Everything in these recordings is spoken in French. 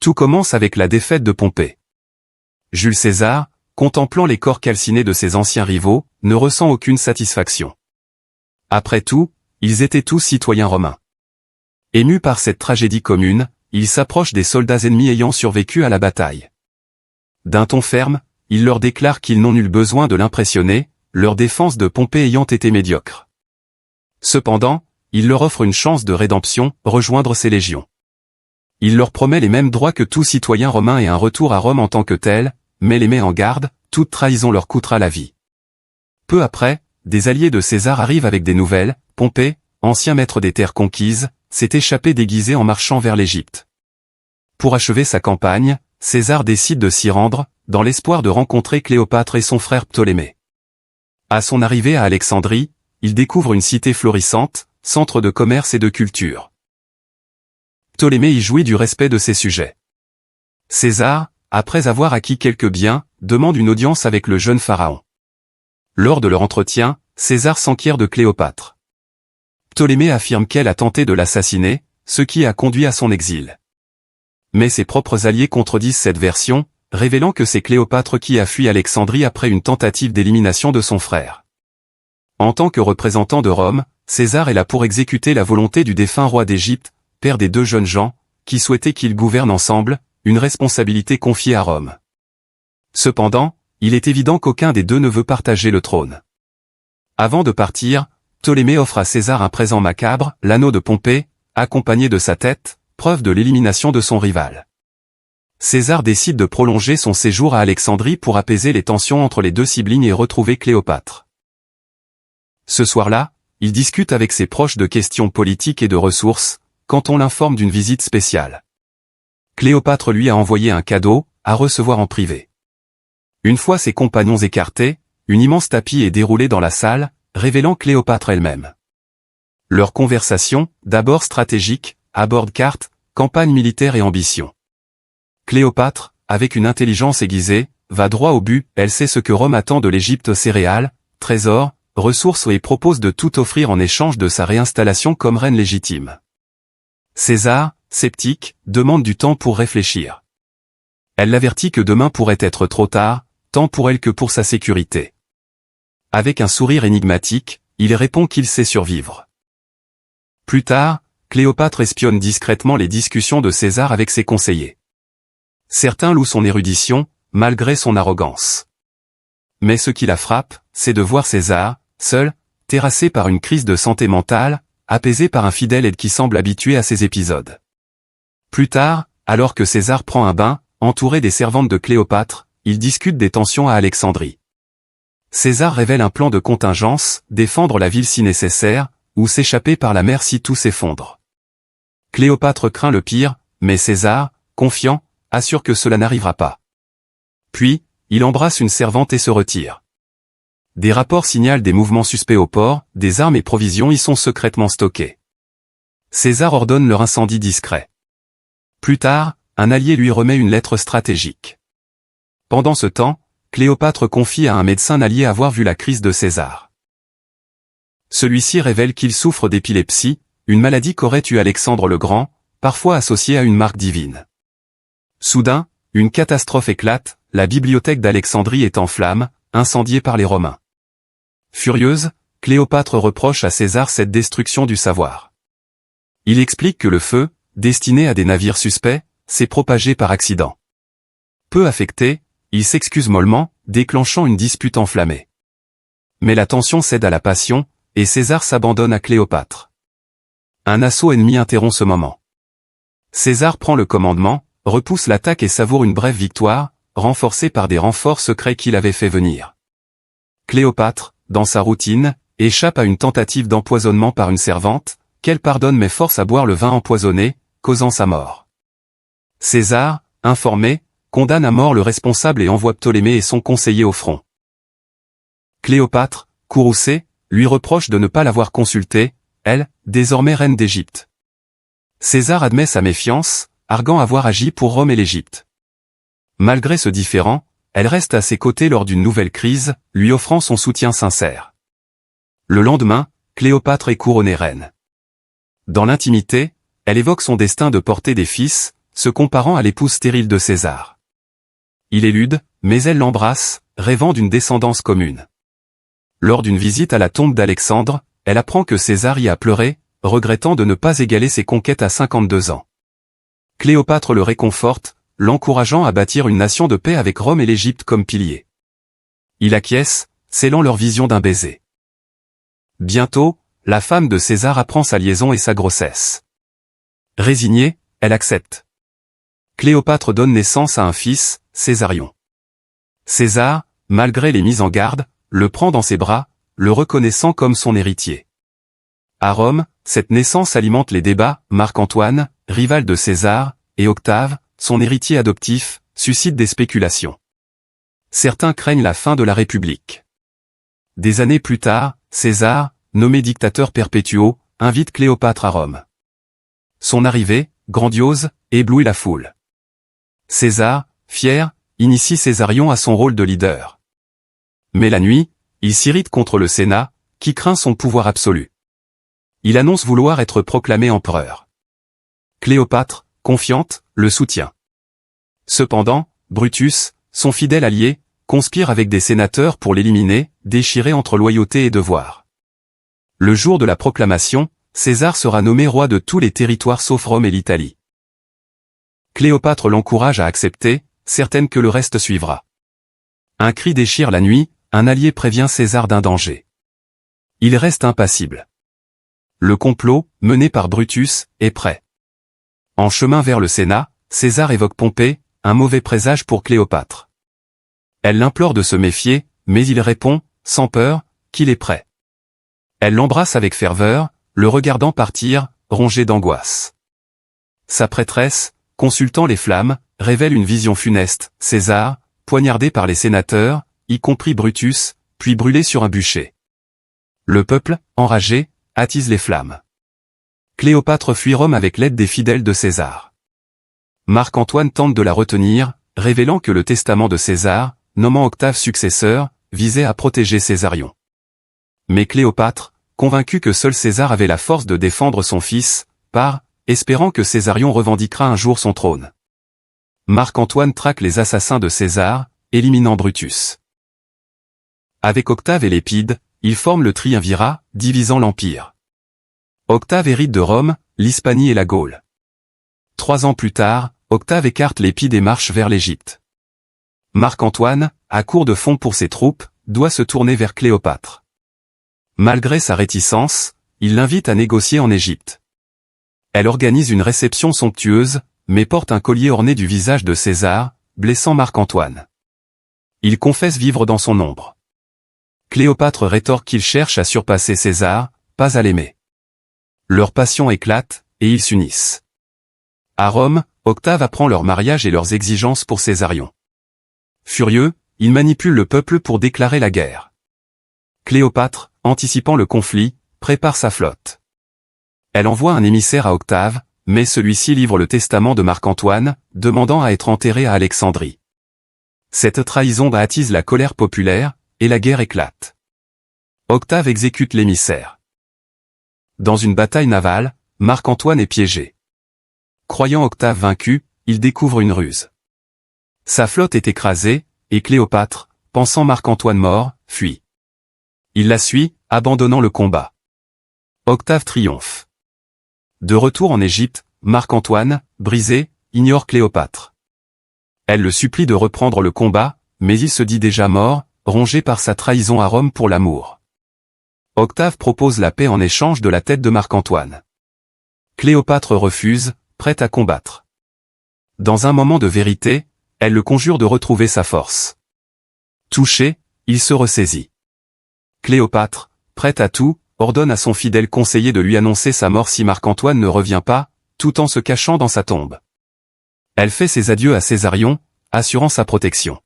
Tout commence avec la défaite de Pompée. Jules César, contemplant les corps calcinés de ses anciens rivaux, ne ressent aucune satisfaction. Après tout, ils étaient tous citoyens romains. Ému par cette tragédie commune, il s'approche des soldats ennemis ayant survécu à la bataille. D'un ton ferme, il leur déclare qu'ils n'ont nul besoin de l'impressionner, leur défense de Pompée ayant été médiocre. Cependant, il leur offre une chance de rédemption, rejoindre ses légions. Il leur promet les mêmes droits que tout citoyen romain et un retour à Rome en tant que tel, mais les met en garde, toute trahison leur coûtera la vie. Peu après, des alliés de César arrivent avec des nouvelles. Pompée, ancien maître des terres conquises, s'est échappé déguisé en marchant vers l'Égypte. Pour achever sa campagne, César décide de s'y rendre, dans l'espoir de rencontrer Cléopâtre et son frère Ptolémée. À son arrivée à Alexandrie, il découvre une cité florissante, centre de commerce et de culture. Ptolémée y jouit du respect de ses sujets. César, après avoir acquis quelques biens, demande une audience avec le jeune pharaon. Lors de leur entretien, César s'enquiert de Cléopâtre. Ptolémée affirme qu'elle a tenté de l'assassiner, ce qui a conduit à son exil. Mais ses propres alliés contredisent cette version, révélant que c'est Cléopâtre qui a fui Alexandrie après une tentative d'élimination de son frère. En tant que représentant de Rome, César est là pour exécuter la volonté du défunt roi d'Égypte, père des deux jeunes gens, qui souhaitait qu'ils gouvernent ensemble, une responsabilité confiée à Rome. Cependant, il est évident qu'aucun des deux ne veut partager le trône. Avant de partir, Ptolémée offre à César un présent macabre, l'anneau de Pompée, accompagné de sa tête, preuve de l'élimination de son rival. César décide de prolonger son séjour à Alexandrie pour apaiser les tensions entre les deux siblings et retrouver Cléopâtre. Ce soir-là, il discute avec ses proches de questions politiques et de ressources, quand on l'informe d'une visite spéciale. Cléopâtre lui a envoyé un cadeau, à recevoir en privé. Une fois ses compagnons écartés, une immense tapis est déroulé dans la salle, révélant Cléopâtre elle-même. Leur conversation, d'abord stratégique, aborde cartes, campagne militaire et ambition. Cléopâtre, avec une intelligence aiguisée, va droit au but, elle sait ce que Rome attend de l'Égypte: céréales, trésors, ressources et propose de tout offrir en échange de sa réinstallation comme reine légitime. César, sceptique, demande du temps pour réfléchir. Elle l'avertit que demain pourrait être trop tard, tant pour elle que pour sa sécurité. Avec un sourire énigmatique, il répond qu'il sait survivre. Plus tard, Cléopâtre espionne discrètement les discussions de César avec ses conseillers. Certains louent son érudition, malgré son arrogance. Mais ce qui la frappe, c'est de voir César, seul, terrassé par une crise de santé mentale, apaisé par un fidèle aide qui semble habitué à ces épisodes. Plus tard, alors que César prend un bain, entouré des servantes de Cléopâtre, il discute des tensions à Alexandrie. César révèle un plan de contingence, défendre la ville si nécessaire, ou s'échapper par la mer si tout s'effondre. Cléopâtre craint le pire, mais César, confiant, assure que cela n'arrivera pas. Puis, il embrasse une servante et se retire. Des rapports signalent des mouvements suspects au port, des armes et provisions y sont secrètement stockées. César ordonne leur incendie discret. Plus tard, un allié lui remet une lettre stratégique. Pendant ce temps, Cléopâtre confie à un médecin allié avoir vu la crise de César. Celui-ci révèle qu'il souffre d'épilepsie, une maladie qu'aurait eue Alexandre le Grand, parfois associée à une marque divine. Soudain, une catastrophe éclate, la bibliothèque d'Alexandrie est en flammes, incendiée par les Romains. Furieuse, Cléopâtre reproche à César cette destruction du savoir. Il explique que le feu, destiné à des navires suspects, s'est propagé par accident. Peu affecté, il s'excuse mollement, déclenchant une dispute enflammée. Mais la tension cède à la passion, et César s'abandonne à Cléopâtre. Un assaut ennemi interrompt ce moment. César prend le commandement, repousse l'attaque et savoure une brève victoire, renforcée par des renforts secrets qu'il avait fait venir. Cléopâtre, dans sa routine, échappe à une tentative d'empoisonnement par une servante, qu'elle pardonne mais force à boire le vin empoisonné, causant sa mort. César, informé, condamne à mort le responsable et envoie Ptolémée et son conseiller au front. Cléopâtre, courroucée, lui reproche de ne pas l'avoir consultée, elle, désormais reine d'Égypte. César admet sa méfiance, arguant avoir agi pour Rome et l'Égypte. Malgré ce différend, elle reste à ses côtés lors d'une nouvelle crise, lui offrant son soutien sincère. Le lendemain, Cléopâtre est couronnée reine. Dans l'intimité, elle évoque son destin de porter des fils, se comparant à l'épouse stérile de César. Il élude, mais elle l'embrasse, rêvant d'une descendance commune. Lors d'une visite à la tombe d'Alexandre, elle apprend que César y a pleuré, regrettant de ne pas égaler ses conquêtes à 52 ans. Cléopâtre le réconforte, l'encourageant à bâtir une nation de paix avec Rome et l'Égypte comme piliers. Il acquiesce, scellant leur vision d'un baiser. Bientôt, la femme de César apprend sa liaison et sa grossesse. Résignée, elle accepte. Cléopâtre donne naissance à un fils, Césarion. César, malgré les mises en garde, le prend dans ses bras, le reconnaissant comme son héritier. À Rome, cette naissance alimente les débats. Marc-Antoine, rival de César, et Octave, son héritier adoptif, suscitent des spéculations. Certains craignent la fin de la République. Des années plus tard, César, nommé dictateur perpétuo, invite Cléopâtre à Rome. Son arrivée, grandiose, éblouit la foule. César, fier, initie Césarion à son rôle de leader. Mais la nuit, il s'irrite contre le Sénat, qui craint son pouvoir absolu. Il annonce vouloir être proclamé empereur. Cléopâtre, confiante, le soutient. Cependant, Brutus, son fidèle allié, conspire avec des sénateurs pour l'éliminer, déchiré entre loyauté et devoir. Le jour de la proclamation, César sera nommé roi de tous les territoires sauf Rome et l'Italie. Cléopâtre l'encourage à accepter, certaine que le reste suivra. Un cri déchire la nuit, un allié prévient César d'un danger. Il reste impassible. Le complot, mené par Brutus, est prêt. En chemin vers le Sénat, César évoque Pompée, un mauvais présage pour Cléopâtre. Elle l'implore de se méfier, mais il répond, sans peur, qu'il est prêt. Elle l'embrasse avec ferveur, le regardant partir, rongé d'angoisse. Sa prêtresse, consultant les flammes, révèle une vision funeste. César, poignardé par les sénateurs, y compris Brutus, puis brûlé sur un bûcher. Le peuple, enragé, attise les flammes. Cléopâtre fuit Rome avec l'aide des fidèles de César. Marc-Antoine tente de la retenir, révélant que le testament de César, nommant Octave successeur, visait à protéger Césarion. Mais Cléopâtre, convaincue que seul César avait la force de défendre son fils, part, espérant que Césarion revendiquera un jour son trône. Marc-Antoine traque les assassins de César, éliminant Brutus. Avec Octave et Lépide, ils forment le triumvirat, divisant l'Empire. Octave hérite de Rome, l'Hispanie et la Gaule. 3 ans plus tard, Octave écarte Lépide et marche vers l'Égypte. Marc-Antoine, à court de fonds pour ses troupes, doit se tourner vers Cléopâtre. Malgré sa réticence, il l'invite à négocier en Égypte. Elle organise une réception somptueuse, mais porte un collier orné du visage de César, blessant Marc-Antoine. Il confesse vivre dans son ombre. Cléopâtre rétorque qu'il cherche à surpasser César, pas à l'aimer. Leur passion éclate, et ils s'unissent. À Rome, Octave apprend leur mariage et leurs exigences pour Césarion. Furieux, il manipule le peuple pour déclarer la guerre. Cléopâtre, anticipant le conflit, prépare sa flotte. Elle envoie un émissaire à Octave, mais celui-ci livre le testament de Marc-Antoine, demandant à être enterré à Alexandrie. Cette trahison attise la colère populaire, et la guerre éclate. Octave exécute l'émissaire. Dans une bataille navale, Marc-Antoine est piégé. Croyant Octave vaincu, il découvre une ruse. Sa flotte est écrasée, et Cléopâtre, pensant Marc-Antoine mort, fuit. Il la suit, abandonnant le combat. Octave triomphe. De retour en Égypte, Marc-Antoine, brisé, ignore Cléopâtre. Elle le supplie de reprendre le combat, mais il se dit déjà mort, rongé par sa trahison à Rome pour l'amour. Octave propose la paix en échange de la tête de Marc-Antoine. Cléopâtre refuse, prête à combattre. Dans un moment de vérité, elle le conjure de retrouver sa force. Touché, il se ressaisit. Cléopâtre, prête à tout, ordonne à son fidèle conseiller de lui annoncer sa mort si Marc-Antoine ne revient pas, tout en se cachant dans sa tombe. Elle fait ses adieux à Césarion, assurant sa protection.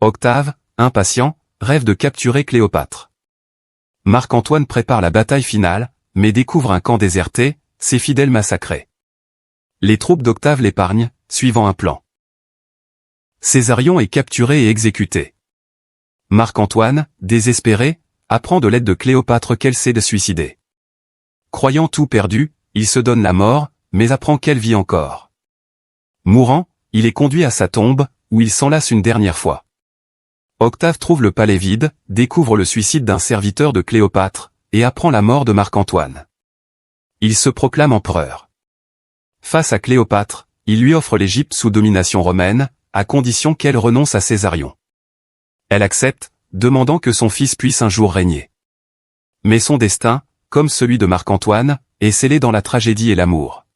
Octave, impatient, rêve de capturer Cléopâtre. Marc-Antoine prépare la bataille finale, mais découvre un camp déserté, ses fidèles massacrés. Les troupes d'Octave l'épargnent, suivant un plan. Césarion est capturé et exécuté. Marc-Antoine, désespéré, apprend de l'aide de Cléopâtre qu'elle s'est de suicider. Croyant tout perdu, il se donne la mort, mais apprend qu'elle vit encore. Mourant, il est conduit à sa tombe, où il s'enlace une dernière fois. Octave trouve le palais vide, découvre le suicide d'un serviteur de Cléopâtre, et apprend la mort de Marc-Antoine. Il se proclame empereur. Face à Cléopâtre, il lui offre l'Égypte sous domination romaine, à condition qu'elle renonce à Césarion. Elle accepte, demandant que son fils puisse un jour régner. Mais son destin, comme celui de Marc-Antoine, est scellé dans la tragédie et l'amour.